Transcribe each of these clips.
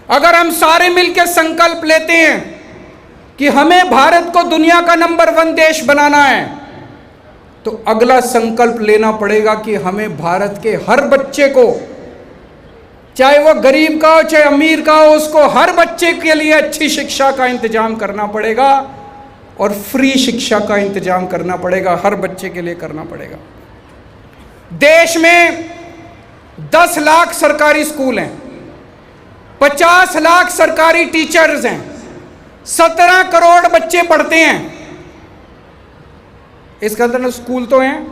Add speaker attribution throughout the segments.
Speaker 1: अगर हम सारे मिलकर संकल्प लेते हैं कि हमें भारत को दुनिया का नंबर 1 देश बनाना है, तो अगला संकल्प लेना पड़ेगा कि हमें भारत के हर बच्चे को, चाहे वो गरीब का हो चाहे अमीर का हो, उसको हर बच्चे के लिए अच्छी शिक्षा का इंतजाम करना पड़ेगा और फ्री शिक्षा का इंतजाम करना पड़ेगा, हर बच्चे के लिए करना पड़ेगा। देश में 10 लाख सरकारी स्कूल हैं, 50 लाख सरकारी टीचर्स हैं, 17 करोड़ बच्चे पढ़ते हैं। इसके अंदर स्कूल तो हैं,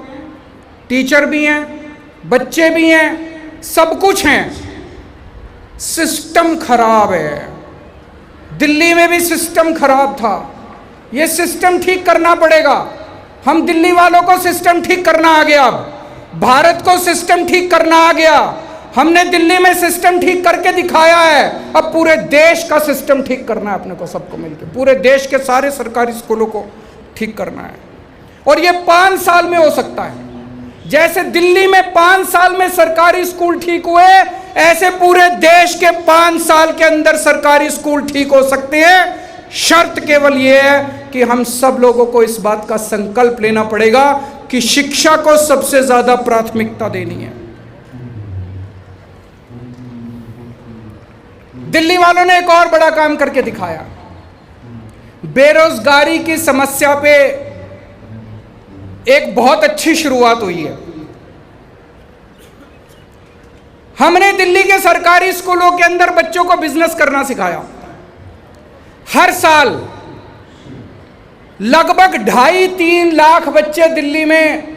Speaker 1: टीचर भी हैं, बच्चे भी हैं, सब कुछ हैं। सिस्टम खराब है। दिल्ली में भी सिस्टम खराब था, ये सिस्टम ठीक करना पड़ेगा। हम दिल्ली वालों को सिस्टम ठीक करना आ गया, अब भारत को सिस्टम ठीक करना आ गया। हमने दिल्ली में सिस्टम ठीक करके दिखाया है, अब पूरे देश का सिस्टम ठीक करना है अपने को, सबको मिलकर पूरे देश के सारे सरकारी स्कूलों को ठीक करना है। और ये 5 साल में हो सकता है। जैसे दिल्ली में 5 साल में सरकारी स्कूल ठीक हुए, ऐसे पूरे देश के 5 साल के अंदर सरकारी स्कूल ठीक हो सकते हैं। शर्त केवल यह है कि हम सब लोगों को इस बात का संकल्प लेना पड़ेगा कि शिक्षा को सबसे ज्यादा प्राथमिकता देनी है। दिल्ली वालों ने एक और बड़ा काम करके दिखाया। बेरोजगारी की समस्या पे एक बहुत अच्छी शुरुआत हुई है। हमने दिल्ली के सरकारी स्कूलों के अंदर बच्चों को बिजनेस करना सिखाया। हर साल लगभग 2.5-3 लाख बच्चे दिल्ली में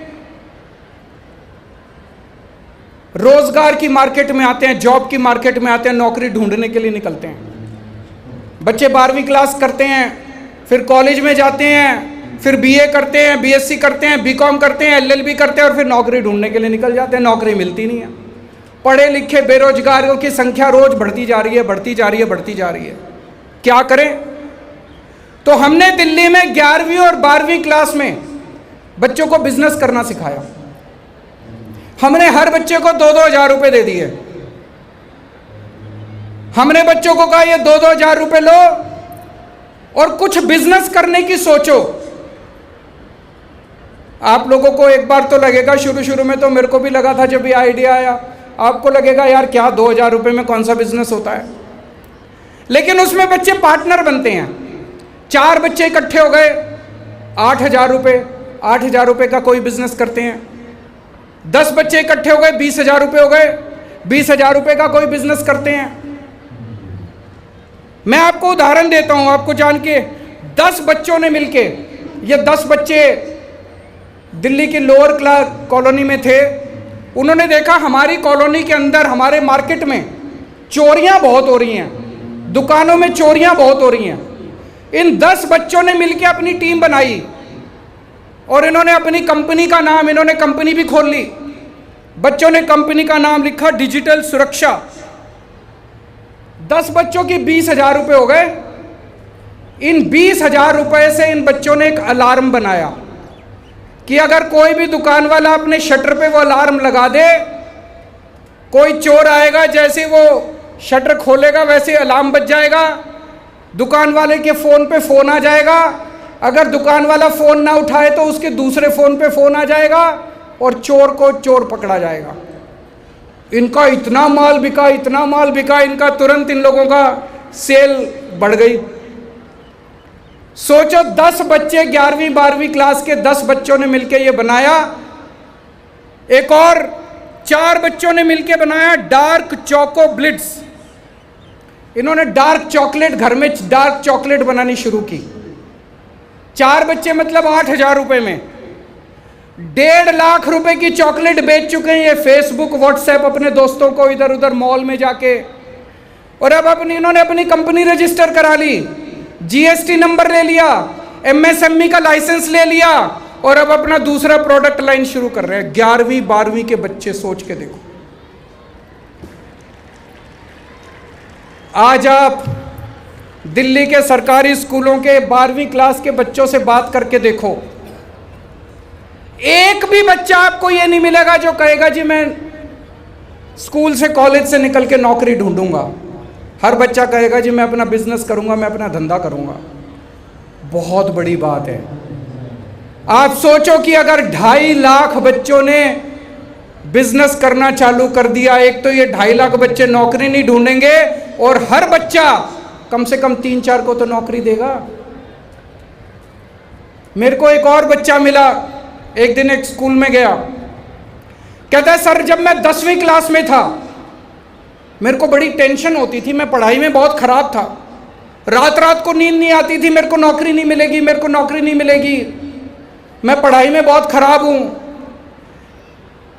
Speaker 1: रोजगार की मार्केट में आते हैं, जॉब की मार्केट में आते हैं, नौकरी ढूंढने के लिए निकलते हैं। बच्चे 12वीं क्लास करते हैं, फिर कॉलेज में जाते हैं, फिर बीए करते हैं, बीएससी करते हैं, बीकॉम करते हैं, एलएलबी करते हैं और फिर नौकरी ढूंढने के लिए निकल जाते हैं। नौकरी मिलती नहीं है। पढ़े लिखे बेरोजगारों की संख्या रोज बढ़ती जा रही है, बढ़ती जा रही है, बढ़ती जा रही है। क्या करें? तो हमने दिल्ली में 11वीं और 12वीं क्लास में बच्चों को बिजनेस करना सिखाया। हमने हर बच्चे को 2-2 हज़ार रुपए दे दिए। हमने बच्चों को कहा ये 2-2 हज़ार रुपए लो और कुछ बिजनेस करने की सोचो। आप लोगों को एक बार तो लगेगा, शुरू में तो मेरे को भी लगा था जब ये आइडिया आया, आपको लगेगा यार क्या 2,000 रुपये में कौन सा बिजनेस होता है। लेकिन उसमें बच्चे पार्टनर बनते हैं। 4 बच्चे इकट्ठे हो गए, 8,000 रुपये, 8,000 रुपये का कोई बिजनेस करते हैं। 10 बच्चे इकट्ठे हो गए, 20,000 रुपये हो गए, 20,000 रुपये का कोई बिजनेस करते हैं। मैं आपको उदाहरण देता हूं, आपको जान के 10 बच्चों ने मिलके, ये 10 बच्चे दिल्ली की लोअर क्लास कॉलोनी में थे। उन्होंने देखा हमारी कॉलोनी के अंदर, हमारे मार्केट में चोरियां बहुत हो रही हैं, दुकानों में चोरियां बहुत हो रही हैं। इन 10 बच्चों ने मिलकर अपनी टीम बनाई और इन्होंने अपनी कंपनी का नाम, इन्होंने कंपनी भी खोल ली। बच्चों ने कंपनी का नाम लिखा डिजिटल सुरक्षा। 10 बच्चों की 20,000 रुपये हो गए। इन 20,000 रुपये से इन बच्चों ने एक अलार्म बनाया कि अगर कोई भी दुकान वाला अपने शटर पे वो अलार्म लगा दे, कोई चोर आएगा, जैसे वो शटर खोलेगा वैसे अलार्म बज जाएगा, दुकान वाले के फ़ोन पे फ़ोन आ जाएगा। अगर दुकान वाला फ़ोन ना उठाए तो उसके दूसरे फ़ोन पे फ़ोन आ जाएगा और चोर को चोर पकड़ा जाएगा। इनका इतना माल बिका, इतना माल बिका, इनका तुरंत इन लोगों का सेल बढ़ गई। सोचो 10 बच्चे, 11वीं 12वीं क्लास के 10 बच्चों ने मिलकर ये बनाया। एक और 4 बच्चों ने मिलकर बनाया डार्क चोको ब्लिट्स। इन्होंने डार्क चॉकलेट, घर में डार्क चॉकलेट बनानी शुरू की। 4 बच्चे मतलब 8,000 रुपये में 1.5 लाख रुपए की चॉकलेट बेच चुके हैं ये फेसबुक, व्हाट्सएप अपने दोस्तों को इधर उधर मॉल में जाके। और अब इन्होंने अपनी कंपनी रजिस्टर करा ली, जीएसटी नंबर ले लिया, एमएसएमई का लाइसेंस ले लिया और अब अपना दूसरा प्रोडक्ट लाइन शुरू कर रहे हैं। 11वीं 12वीं के बच्चे, सोच के देखो। आज आप दिल्ली के सरकारी स्कूलों के 12वीं क्लास के बच्चों से बात करके देखो, एक भी बच्चा आपको यह नहीं मिलेगा जो कहेगा जी मैं स्कूल से, कॉलेज से निकल के नौकरी ढूंढूंगा। हर बच्चा कहेगा जी मैं अपना बिजनेस करूंगा, मैं अपना धंधा करूंगा। बहुत बड़ी बात है। आप सोचो कि अगर 2.5 लाख बच्चों ने बिजनेस करना चालू कर दिया, एक तो ये 2.5 लाख बच्चे नौकरी नहीं ढूंढेंगे और हर बच्चा कम से कम 3-4 को तो नौकरी देगा। मेरे को एक और बच्चा मिला, एक दिन एक स्कूल में गया, कहता है सर जब मैं 10वीं क्लास में था मेरे को बड़ी टेंशन होती थी, मैं पढ़ाई में बहुत खराब था, रात रात को नींद नहीं आती थी, मेरे को नौकरी नहीं मिलेगी, मेरे को नौकरी नहीं मिलेगी, मैं पढ़ाई में बहुत खराब हूं।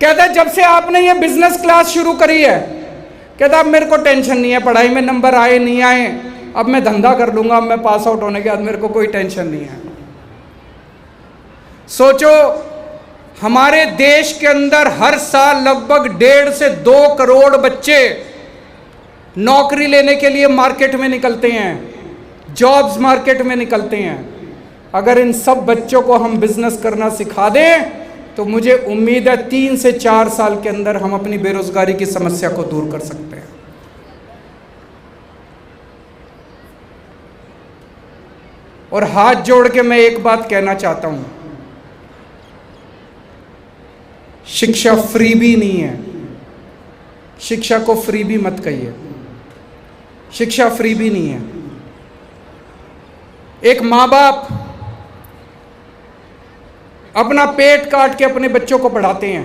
Speaker 1: कहता है जब से आपने ये बिजनेस क्लास शुरू करी है, कहता अब मेरे को टेंशन नहीं है, पढ़ाई में नंबर आए नहीं आए, अब मैं धंधा कर लूंगा, अब मैं पास आउट होने के बाद मेरे को कोई टेंशन नहीं है। सोचो हमारे देश के अंदर हर साल लगभग 1.5 से 2 करोड़ बच्चे नौकरी लेने के लिए मार्केट में निकलते हैं, जॉब्स मार्केट में निकलते हैं। अगर इन सब बच्चों को हम बिजनेस करना सिखा दें तो मुझे उम्मीद है 3 से 4 साल के अंदर हम अपनी बेरोजगारी की समस्या को दूर कर सकते हैं। और हाथ जोड़ के मैं एक बात कहना चाहता हूं, शिक्षा फ्री भी नहीं है। शिक्षा को फ्री भी मत कहिए, शिक्षा फ्री भी नहीं है। एक माँ बाप अपना पेट काट के अपने बच्चों को पढ़ाते हैं,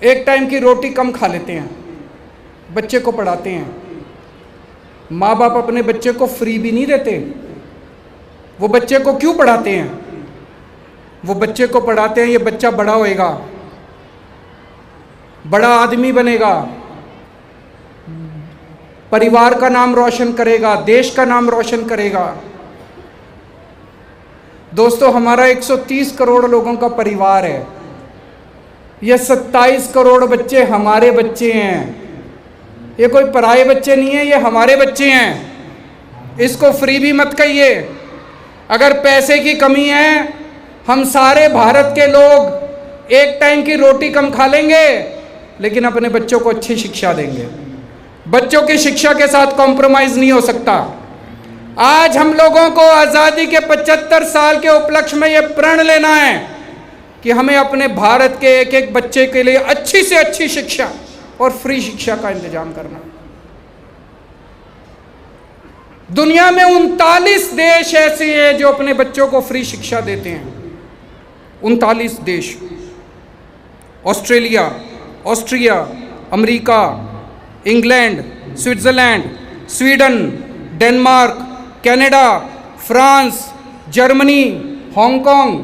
Speaker 1: एक टाइम की रोटी कम खा लेते हैं, बच्चे को पढ़ाते हैं। माँ बाप अपने बच्चे को फ्री भी नहीं देते। वो बच्चे को क्यों पढ़ाते हैं? वो बच्चे को पढ़ाते हैं ये बच्चा बड़ा होएगा, बड़ा आदमी बनेगा, परिवार का नाम रोशन करेगा, देश का नाम रोशन करेगा। दोस्तों हमारा 130 करोड़ लोगों का परिवार है, ये 27 करोड़ बच्चे हमारे बच्चे हैं। ये कोई पराये बच्चे नहीं है, ये हमारे बच्चे हैं। इसको फ्री भी मत कहिए। अगर पैसे की कमी है, हम सारे भारत के लोग एक टाइम की रोटी कम खा लेंगे, लेकिन अपने बच्चों को अच्छी शिक्षा देंगे। बच्चों की शिक्षा के साथ कॉम्प्रोमाइज नहीं हो सकता। आज हम लोगों को आज़ादी के 75 साल के उपलक्ष्य में यह प्रण लेना है कि हमें अपने भारत के एक एक बच्चे के लिए अच्छी से अच्छी शिक्षा और फ्री शिक्षा का इंतजाम करना। दुनिया में 39 देश ऐसे हैं जो अपने बच्चों को फ्री शिक्षा देते हैं। 39 देश, Australia, Austria, America, England, Switzerland, Sweden, Denmark, Canada, France, Germany, Hong Kong.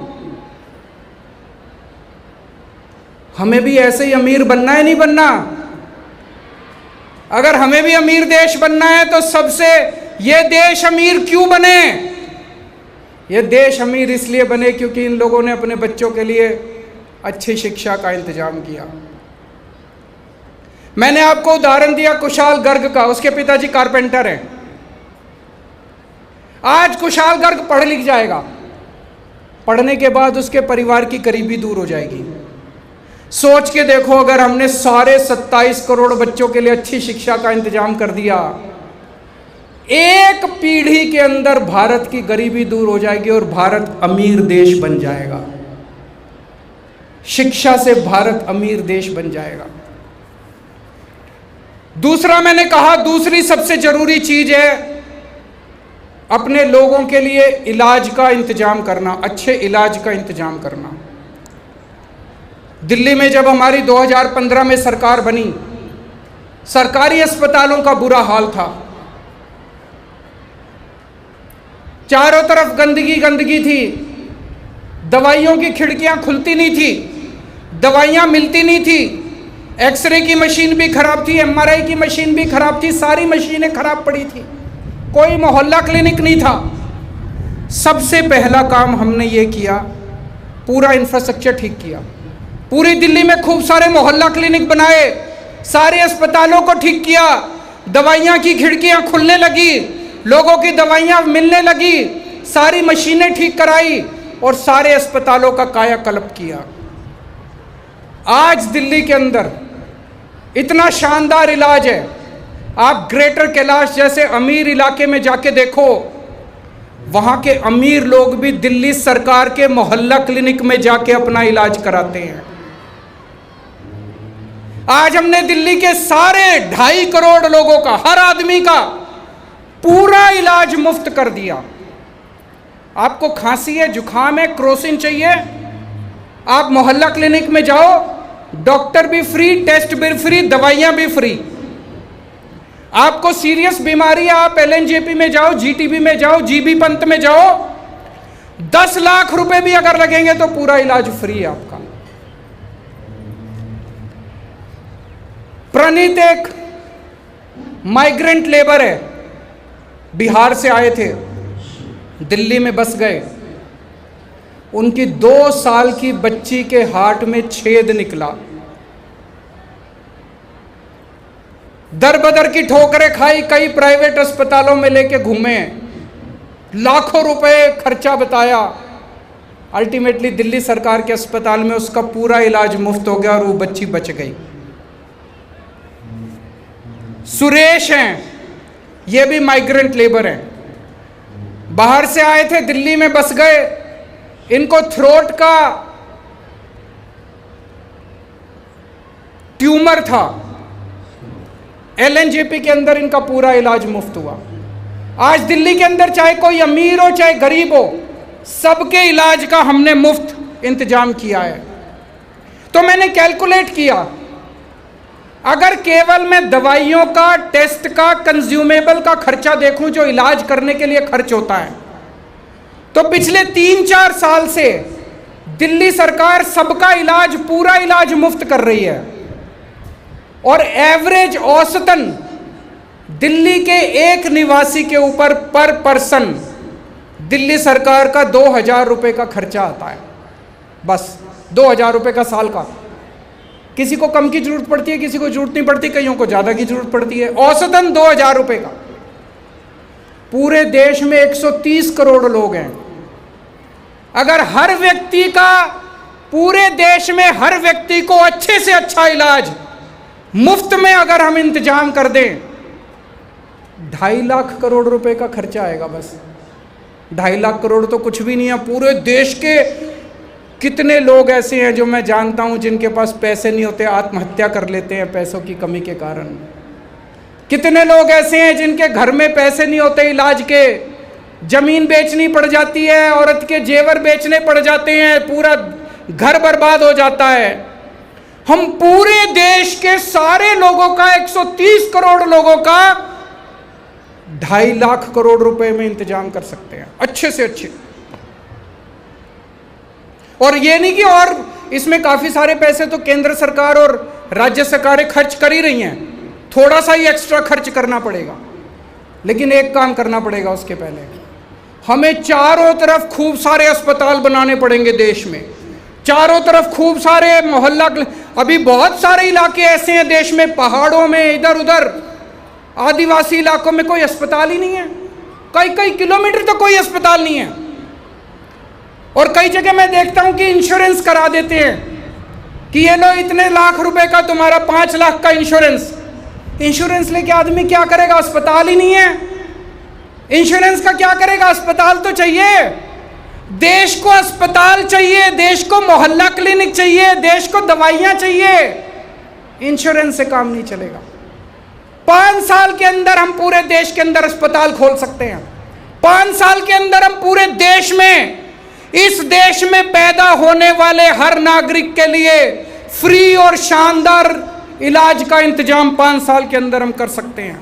Speaker 1: हमें भी ऐसे ही अमीर बनना है, नहीं बनना? अगर हमें भी अमीर देश बनना है तो सबसे ये देश अमीर क्यों बने? ये देश अमीर इसलिए बने क्योंकि इन लोगों ने अपने बच्चों के लिए अच्छी शिक्षा का इंतजाम किया। मैंने आपको उदाहरण दिया कुशाल गर्ग का, उसके पिताजी कारपेंटर हैं। आज कुशाल गर्ग पढ़ लिख जाएगा, पढ़ने के बाद उसके परिवार की गरीबी दूर हो जाएगी। सोच के देखो, अगर हमने सारे 27 करोड़ बच्चों के लिए अच्छी शिक्षा का इंतजाम कर दिया, एक पीढ़ी के अंदर भारत की गरीबी दूर हो जाएगी और भारत अमीर देश बन जाएगा। शिक्षा से भारत अमीर देश बन जाएगा। दूसरा मैंने कहा, दूसरी सबसे जरूरी चीज है अपने लोगों के लिए इलाज का इंतजाम करना, अच्छे इलाज का इंतजाम करना। दिल्ली में जब हमारी 2015 में सरकार बनी, सरकारी अस्पतालों का बुरा हाल था। चारों तरफ गंदगी गंदगी थी, दवाइयों की खिड़कियां खुलती नहीं थी, दवाइयां मिलती नहीं थी, एक्सरे की मशीन भी खराब थी, एमआरआई की मशीन भी खराब थी, सारी मशीनें खराब पड़ी थी, कोई मोहल्ला क्लिनिक नहीं था। सबसे पहला काम हमने ये किया, पूरा इंफ्रास्ट्रक्चर ठीक किया। पूरी दिल्ली में खूब सारे मोहल्ला क्लिनिक बनाए, सारे अस्पतालों को ठीक किया, दवाइयाँ की खिड़कियाँ खुलने लगी, लोगों की दवाइयाँ मिलने लगी, सारी मशीनें ठीक कराई और सारे अस्पतालों का कायाकल्प किया। आज दिल्ली के अंदर इतना शानदार इलाज है आप ग्रेटर कैलाश जैसे अमीर इलाके में जाके देखो, वहां के अमीर लोग भी दिल्ली सरकार के मोहल्ला क्लिनिक में जाके अपना इलाज कराते हैं। आज हमने दिल्ली के सारे 2.5 करोड़ लोगों का, हर आदमी का पूरा इलाज मुफ्त कर दिया। आपको खांसी है, जुखाम है, क्रोसिन चाहिए, आप मोहल्ला क्लिनिक में जाओ, डॉक्टर भी फ्री, टेस्ट भी फ्री, दवाइयां भी फ्री। आपको सीरियस बीमारी है, आप LNJP में जाओ, GTB में जाओ, GB पंत में जाओ, 10 लाख रुपए भी अगर लगेंगे तो पूरा इलाज फ्री है आपका। प्रणीत एक माइग्रेंट लेबर है, बिहार से आए थे, दिल्ली में बस गए। उनकी 2 साल की बच्ची के हार्ट में छेद निकला। दर बदर की ठोकरें खाई, कई प्राइवेट अस्पतालों में लेके घूमे, लाखों रुपए खर्चा बताया। अल्टीमेटली दिल्ली सरकार के अस्पताल में उसका पूरा इलाज मुफ्त हो गया और वो बच्ची बच गई। सुरेश हैं, ये भी माइग्रेंट लेबर हैं, बाहर से आए थे, दिल्ली में बस गए। इनको थ्रोट का ट्यूमर था, LNJP के अंदर इनका पूरा इलाज मुफ्त हुआ। आज दिल्ली के अंदर चाहे कोई अमीर हो चाहे गरीब हो, सबके इलाज का हमने मुफ्त इंतजाम किया है। तो मैंने कैलकुलेट किया, अगर केवल मैं दवाइयों का, टेस्ट का, कंज्यूमेबल का खर्चा देखूं जो इलाज करने के लिए खर्च होता है, तो पिछले 3-4 साल से दिल्ली सरकार सबका इलाज, पूरा इलाज मुफ्त कर रही है। और एवरेज औसतन दिल्ली के एक निवासी के ऊपर पर पर्सन दिल्ली सरकार का 2,000 रुपए का खर्चा आता है, बस 2,000 रुपए का साल का। किसी को कम की जरूरत पड़ती है, किसी को जरूरत नहीं पड़ती, कईयों को ज़्यादा की जरूरत पड़ती है। औसतन 2,000 रुपए का। पूरे देश में 130 करोड़ लोग हैं। अगर हर व्यक्ति का, पूरे देश में हर व्यक्ति को अच्छे से अच्छा इलाज मुफ्त में अगर हम इंतजाम कर दें, 2.5 लाख करोड़ रुपए का खर्चा आएगा बस। 2.5 लाख करोड़ तो कुछ भी नहीं है। पूरे देश के कितने लोग ऐसे हैं जो मैं जानता हूं जिनके पास पैसे नहीं होते, आत्महत्या कर लेते हैं पैसों की कमी के कारण। कितने लोग ऐसे हैं जिनके घर में पैसे नहीं होते इलाज के, जमीन बेचनी पड़ जाती है, औरत के जेवर बेचने पड़ जाते हैं, पूरा घर बर्बाद हो जाता है। हम पूरे देश के सारे लोगों का, 130 करोड़ लोगों का 2.5 लाख करोड़ रुपए में इंतजाम कर सकते हैं, अच्छे से अच्छे। और ये नहीं कि और इसमें काफी सारे पैसे तो केंद्र सरकार और राज्य सरकारें खर्च कर ही रही हैं, थोड़ा सा ही एक्स्ट्रा खर्च करना पड़ेगा। लेकिन एक काम करना पड़ेगा उसके पहले, हमें चारों तरफ खूब सारे अस्पताल बनाने पड़ेंगे देश में, चारों तरफ खूब सारे मोहल्ला। अभी बहुत सारे इलाके ऐसे हैं देश में, पहाड़ों में, इधर उधर आदिवासी इलाकों में कोई अस्पताल ही नहीं है, कई किलोमीटर तो कोई अस्पताल नहीं है। और कई जगह मैं देखता हूं कि इंश्योरेंस करा देते हैं कि ये लो इतने लाख रुपए का तुम्हारा 5 लाख का इंश्योरेंस। इंश्योरेंस लेके आदमी क्या करेगा, अस्पताल ही नहीं है, इंश्योरेंस का क्या करेगा, अस्पताल तो चाहिए। देश को अस्पताल चाहिए, देश को मोहल्ला क्लिनिक चाहिए, देश को दवाइयां चाहिए, इंश्योरेंस से काम नहीं चलेगा। 5 साल के अंदर हम पूरे देश के अंदर अस्पताल खोल सकते हैं। 5 साल के अंदर हम पूरे देश में, इस देश में पैदा होने वाले हर नागरिक के लिए फ्री और शानदार इलाज का इंतजाम 5 साल के अंदर हम कर सकते हैं।